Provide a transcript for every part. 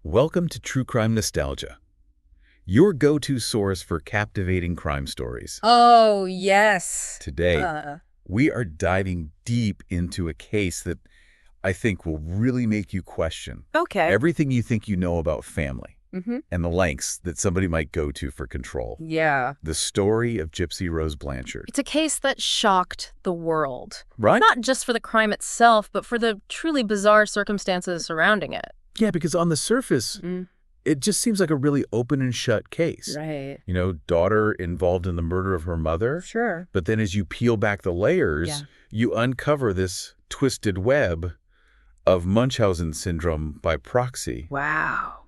Welcome to True Crime Nostalgia, your go-to source for captivating crime stories. Oh, yes. Today, we are diving deep into a case that I think will really make you question everything you think you know about family and the lengths that somebody might go to for control. Yeah. The story of Gypsy Rose Blanchard. It's a case that shocked the world. Right? Not just for the crime itself, but for the truly bizarre circumstances surrounding it. Yeah, because on the surface, it just seems like a really open and shut case. Right. You know, daughter involved in the murder of her mother. Sure. But then as you peel back the layers, you uncover this twisted web of Munchausen Syndrome by Proxy. Wow.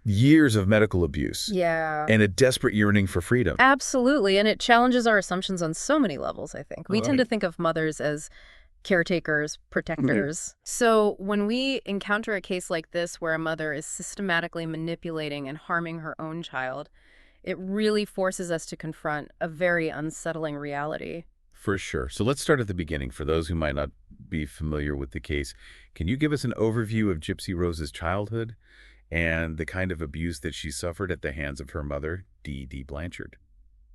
Years of medical abuse. Yeah. And a desperate yearning for freedom. Absolutely. And it challenges our assumptions on so many levels, I think. We tend to think of mothers as caretakers, protectors. So when we encounter a case like this where a mother is systematically manipulating and harming her own child, it really forces us to confront a very unsettling reality. For sure. So let's start at the beginning. For those who might not be familiar with the case, can you give us an overview of Gypsy Rose's childhood and the kind of abuse that she suffered at the hands of her mother, Dee Dee Blanchard?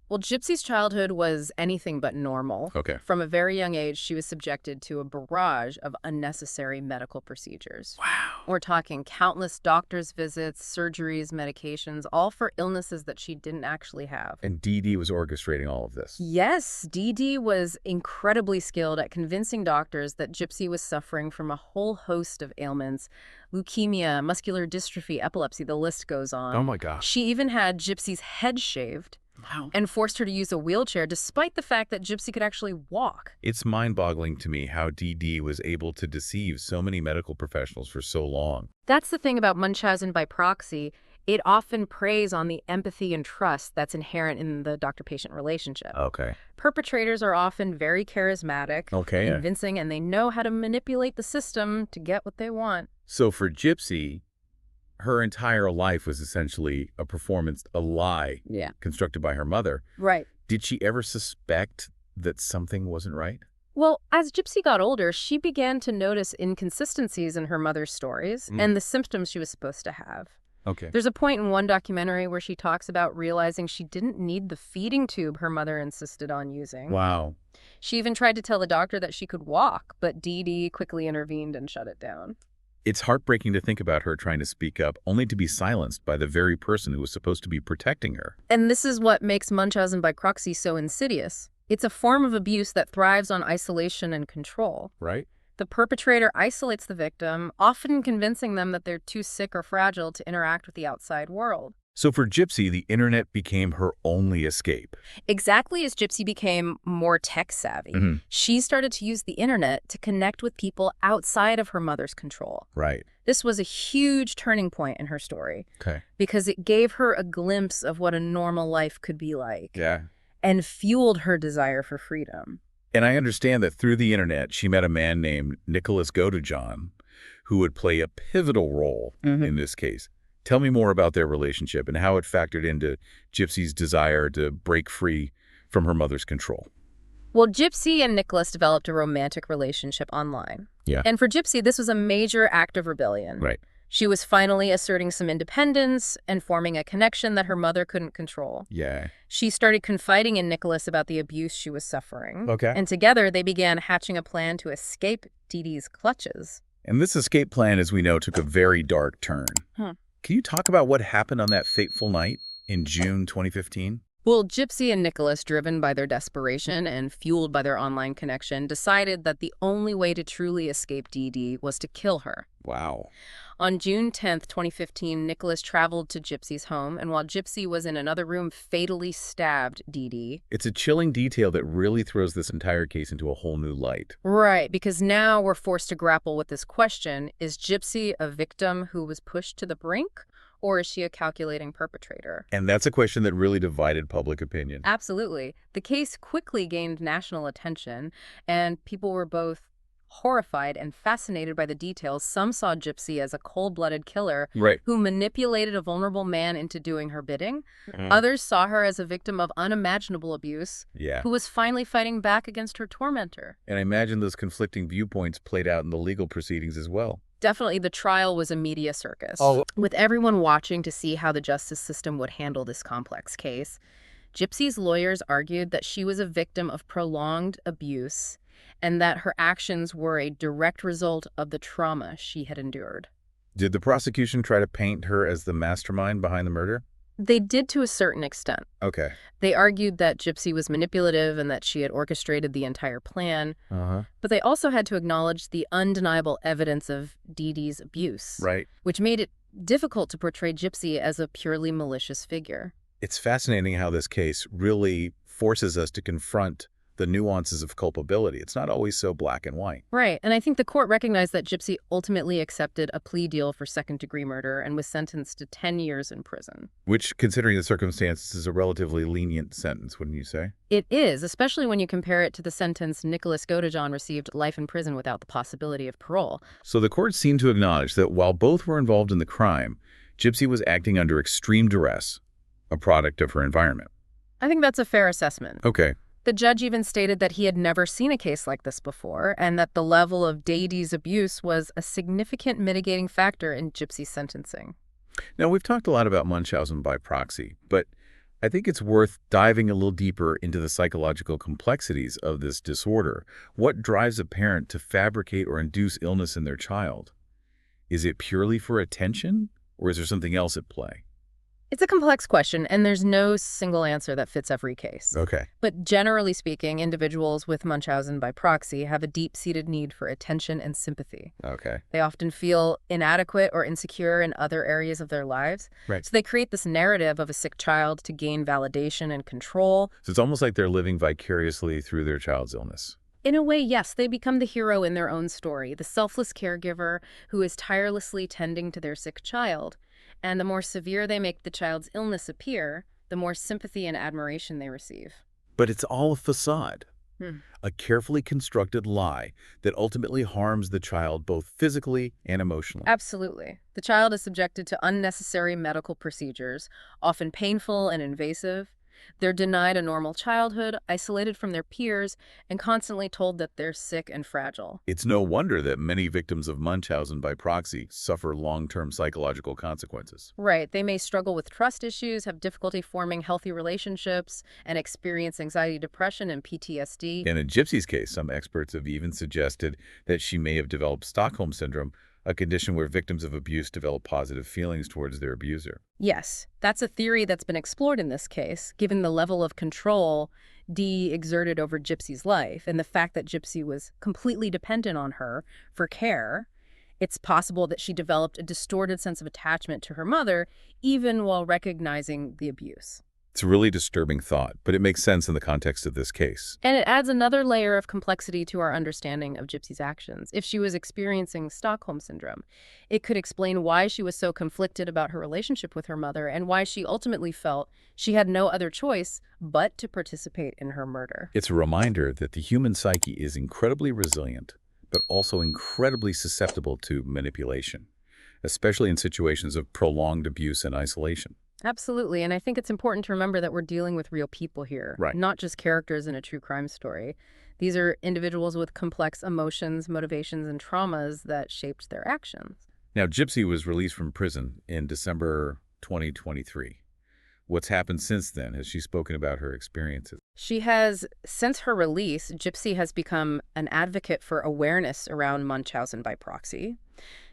Well, Gypsy's childhood was anything but normal. Okay. From a very young age, she was subjected to a barrage of unnecessary medical procedures. Wow. We're talking countless doctor's visits, surgeries, medications, all for illnesses that she didn't actually have. And Dee Dee was orchestrating all of this. Yes, Dee Dee was incredibly skilled at convincing doctors that Gypsy was suffering from a whole host of ailments: leukemia, muscular dystrophy, epilepsy, the list goes on. Oh my gosh. She even had Gypsy's head shaved. Wow. And forced her to use a wheelchair despite the fact that Gypsy could actually walk. It's mind-boggling to me how Dee Dee was able to deceive so many medical professionals for so long. That's the thing about Munchausen by proxy. It often preys on the empathy and trust that's inherent in the doctor-patient relationship. Okay. Perpetrators are often very charismatic, Okay. convincing, and they know how to manipulate the system to get what they want. So for Gypsy, her entire life was essentially a performance, a lie constructed by her mother. Right. Did she ever suspect that something wasn't right? Well, as Gypsy got older, she began to notice inconsistencies in her mother's stories and the symptoms she was supposed to have. Okay. There's a point in one documentary where she talks about realizing she didn't need the feeding tube her mother insisted on using. Wow. She even tried to tell the doctor that she could walk, but Dee Dee quickly intervened and shut it down. It's heartbreaking to think about her trying to speak up, only to be silenced by the very person who was supposed to be protecting her. And this is what makes Munchausen by proxy so insidious. It's a form of abuse that thrives on isolation and control. Right? The perpetrator isolates the victim, often convincing them that they're too sick or fragile to interact with the outside world. So for Gypsy, the internet became her only escape. Exactly as Gypsy became more tech-savvy, she started to use the internet to connect with people outside of her mother's control. Right. This was a huge turning point in her story because it gave her a glimpse of what a normal life could be like and fueled her desire for freedom. And I understand that through the internet, she met a man named Nicholas Godejohn, who would play a pivotal role in this case. Tell me more about their relationship and how it factored into Gypsy's desire to break free from her mother's control. Well, Gypsy and Nicholas developed a romantic relationship online. Yeah. And for Gypsy, this was a major act of rebellion. Right. She was finally asserting some independence and forming a connection that her mother couldn't control. Yeah. She started confiding in Nicholas about the abuse she was suffering. Okay. And together, they began hatching a plan to escape Dee Dee's clutches. And this escape plan, as we know, took a very dark turn. Can you talk about what happened on that fateful night in June 2015? Well, Gypsy and Nicholas, driven by their desperation and fueled by their online connection, decided that the only way to truly escape Dee Dee was to kill her. Wow. On June 10th, 2015, Nicholas traveled to Gypsy's home, and while Gypsy was in another room, fatally stabbed Dee Dee. It's a chilling detail that really throws this entire case into a whole new light. Right, because now we're forced to grapple with this question: is Gypsy a victim who was pushed to the brink, or is she a calculating perpetrator? And that's a question that really divided public opinion. Absolutely. The case quickly gained national attention, and people were both horrified and fascinated by the details. Some saw Gypsy as a cold-blooded killer who manipulated a vulnerable man into doing her bidding. Others saw her as a victim of unimaginable abuse who was finally fighting back against her tormentor. And I imagine those conflicting viewpoints played out in the legal proceedings as well. Definitely, the trial was a media circus, Oh. with everyone watching to see how the justice system would handle this complex case. Gypsy's lawyers argued that she was a victim of prolonged abuse and that her actions were a direct result of the trauma she had endured. Did the prosecution try to paint her as the mastermind behind the murder? They did to a certain extent. Okay. They argued that Gypsy was manipulative and that she had orchestrated the entire plan. But they also had to acknowledge the undeniable evidence of Dee Dee's abuse, Right. which made it difficult to portray Gypsy as a purely malicious figure. It's fascinating how this case really forces us to confront the nuances of culpability. It's not always so black and white. Right, and I think the court recognized that Gypsy ultimately accepted a plea deal for second-degree murder and was sentenced to 10 years in prison. Which, considering the circumstances, is a relatively lenient sentence, wouldn't you say? It is, especially when you compare it to the sentence Nicholas Godejohn received, life in prison without the possibility of parole. So the court seemed to acknowledge that while both were involved in the crime, Gypsy was acting under extreme duress, a product of her environment. I think that's a fair assessment. Okay. The judge even stated that he had never seen a case like this before and that the level of Dee Dee's abuse was a significant mitigating factor in Gypsy's sentencing. Now, we've talked a lot about Munchausen by proxy, but I think it's worth diving a little deeper into the psychological complexities of this disorder. What drives a parent to fabricate or induce illness in their child? Is it purely for attention, or is there something else at play? It's a complex question, and there's no single answer that fits every case. Okay. But generally speaking, individuals with Munchausen by proxy have a deep-seated need for attention and sympathy. Okay. They often feel inadequate or insecure in other areas of their lives. Right. So they create this narrative of a sick child to gain validation and control. So it's almost like they're living vicariously through their child's illness. In a way, yes, they become the hero in their own story, the selfless caregiver who is tirelessly tending to their sick child. And the more severe they make the child's illness appear, the more sympathy and admiration they receive. But it's all a facade, a carefully constructed lie that ultimately harms the child both physically and emotionally. Absolutely. The child is subjected to unnecessary medical procedures, often painful and invasive. They're denied a normal childhood, isolated from their peers, and constantly told that they're sick and fragile. It's no wonder that many victims of Munchausen by proxy suffer long-term psychological consequences. Right. They may struggle with trust issues, have difficulty forming healthy relationships, and experience anxiety, depression, and PTSD. And in Gypsy's case, some experts have even suggested that she may have developed Stockholm Syndrome, a condition where victims of abuse develop positive feelings towards their abuser. Yes, that's a theory that's been explored in this case, given the level of control Dee exerted over Gypsy's life and the fact that Gypsy was completely dependent on her for care. It's possible that she developed a distorted sense of attachment to her mother, even while recognizing the abuse. It's a really disturbing thought, but it makes sense in the context of this case. And it adds another layer of complexity to our understanding of Gypsy's actions. If she was experiencing Stockholm Syndrome, it could explain why she was so conflicted about her relationship with her mother and why she ultimately felt she had no other choice but to participate in her murder. It's a reminder that the human psyche is incredibly resilient, but also incredibly susceptible to manipulation, especially in situations of prolonged abuse and isolation. Absolutely, and I think it's important to remember that we're dealing with real people here, Right. Not just characters in a true crime story. These are individuals with complex emotions, motivations, and traumas that shaped their actions. Now, Gypsy was released from prison in December 2023. What's happened since then? Has she spoken about her experiences? She has, since her release, Gypsy has become an advocate for awareness around Munchausen by proxy.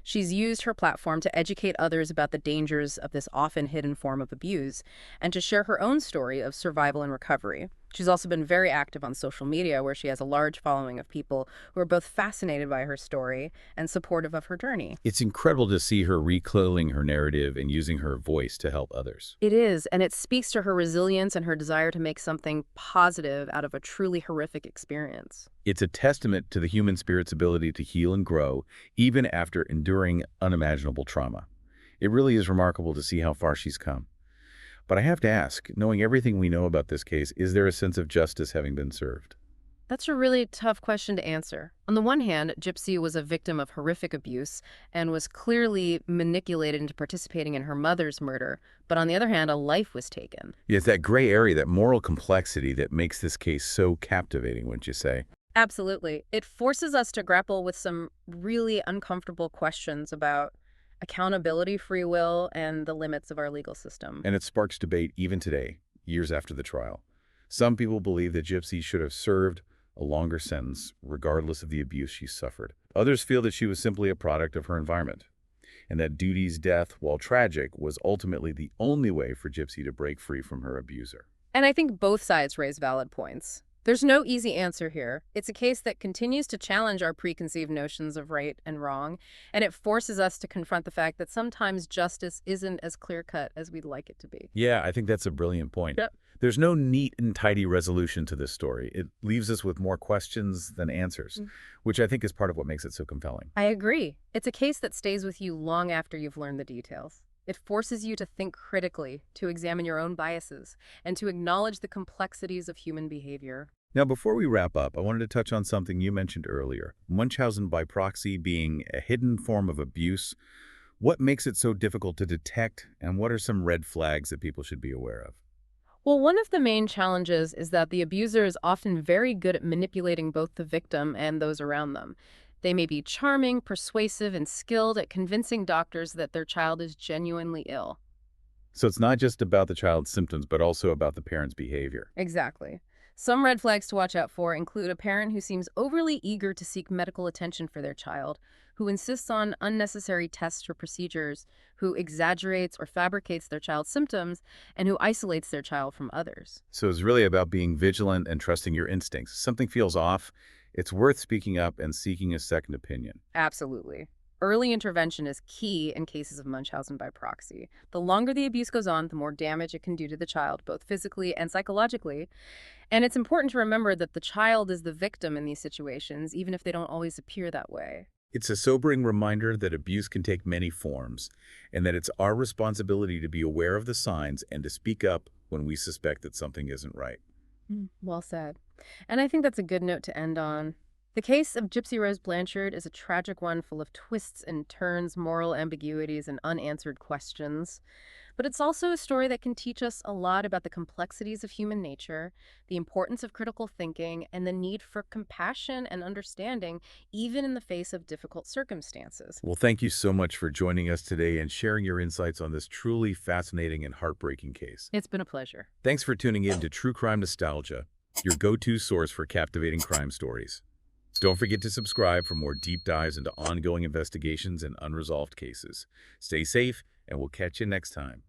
She's used her platform to educate others about the dangers of this often hidden form of abuse and to share her own story of survival and recovery. She's also been very active on social media, where she has a large following of people who are both fascinated by her story and supportive of her journey. It's incredible to see her reclaiming her narrative and using her voice to help others. It is, and it speaks to her resilience and her desire to make something positive out of a truly horrific experience. It's a testament to the human spirit's ability to heal and grow, even after enduring unimaginable trauma. It really is remarkable to see how far she's come. But I have to ask, knowing everything we know about this case, is there a sense of justice having been served? That's a really tough question to answer. On the one hand, Gypsy was a victim of horrific abuse and was clearly manipulated into participating in her mother's murder. But on the other hand, a life was taken. Yeah, it's that gray area, that moral complexity that makes this case so captivating, wouldn't you say? Absolutely. It forces us to grapple with some really uncomfortable questions about accountability, free will, and the limits of our legal system. And it sparks debate even today, years after the trial. Some people believe that Gypsy should have served a longer sentence, regardless of the abuse she suffered. Others feel that she was simply a product of her environment, and that Dee Dee's death, while tragic, was ultimately the only way for Gypsy to break free from her abuser. And I think both sides raise valid points. There's no easy answer here. It's a case that continues to challenge our preconceived notions of right and wrong, and it forces us to confront the fact that sometimes justice isn't as clear-cut as we'd like it to be. Yeah, I think that's a brilliant point. Yep. There's no neat and tidy resolution to this story. It leaves us with more questions than answers, which I think is part of what makes it so compelling. I agree. It's a case that stays with you long after you've learned the details. It forces you to think critically, to examine your own biases, and to acknowledge the complexities of human behavior. Now, before we wrap up, I wanted to touch on something you mentioned earlier, Munchausen by proxy being a hidden form of abuse. What makes it so difficult to detect, and what are some red flags that people should be aware of? Well, one of the main challenges is that the abuser is often very good at manipulating both the victim and those around them. They may be charming, persuasive, and skilled at convincing doctors that their child is genuinely ill. So it's not just about the child's symptoms, but also about the parent's behavior. Exactly. Some red flags to watch out for include a parent who seems overly eager to seek medical attention for their child, who insists on unnecessary tests or procedures, who exaggerates or fabricates their child's symptoms, and who isolates their child from others. So it's really about being vigilant and trusting your instincts. If something feels off, it's worth speaking up and seeking a second opinion. Absolutely. Early intervention is key in cases of Munchausen by proxy. The longer the abuse goes on, the more damage it can do to the child, both physically and psychologically. And it's important to remember that the child is the victim in these situations, even if they don't always appear that way. It's a sobering reminder that abuse can take many forms, and that it's our responsibility to be aware of the signs and to speak up when we suspect that something isn't right. Well said. And I think that's a good note to end on. The case of Gypsy Rose Blanchard is a tragic one full of twists and turns, moral ambiguities, and unanswered questions. But it's also a story that can teach us a lot about the complexities of human nature, the importance of critical thinking, and the need for compassion and understanding, even in the face of difficult circumstances. Well, thank you so much for joining us today and sharing your insights on this truly fascinating and heartbreaking case. It's been a pleasure. Thanks for tuning in to True Crime Nostalgia, your go-to source for captivating crime stories. Don't forget to subscribe for more deep dives into ongoing investigations and unresolved cases. Stay safe, and we'll catch you next time.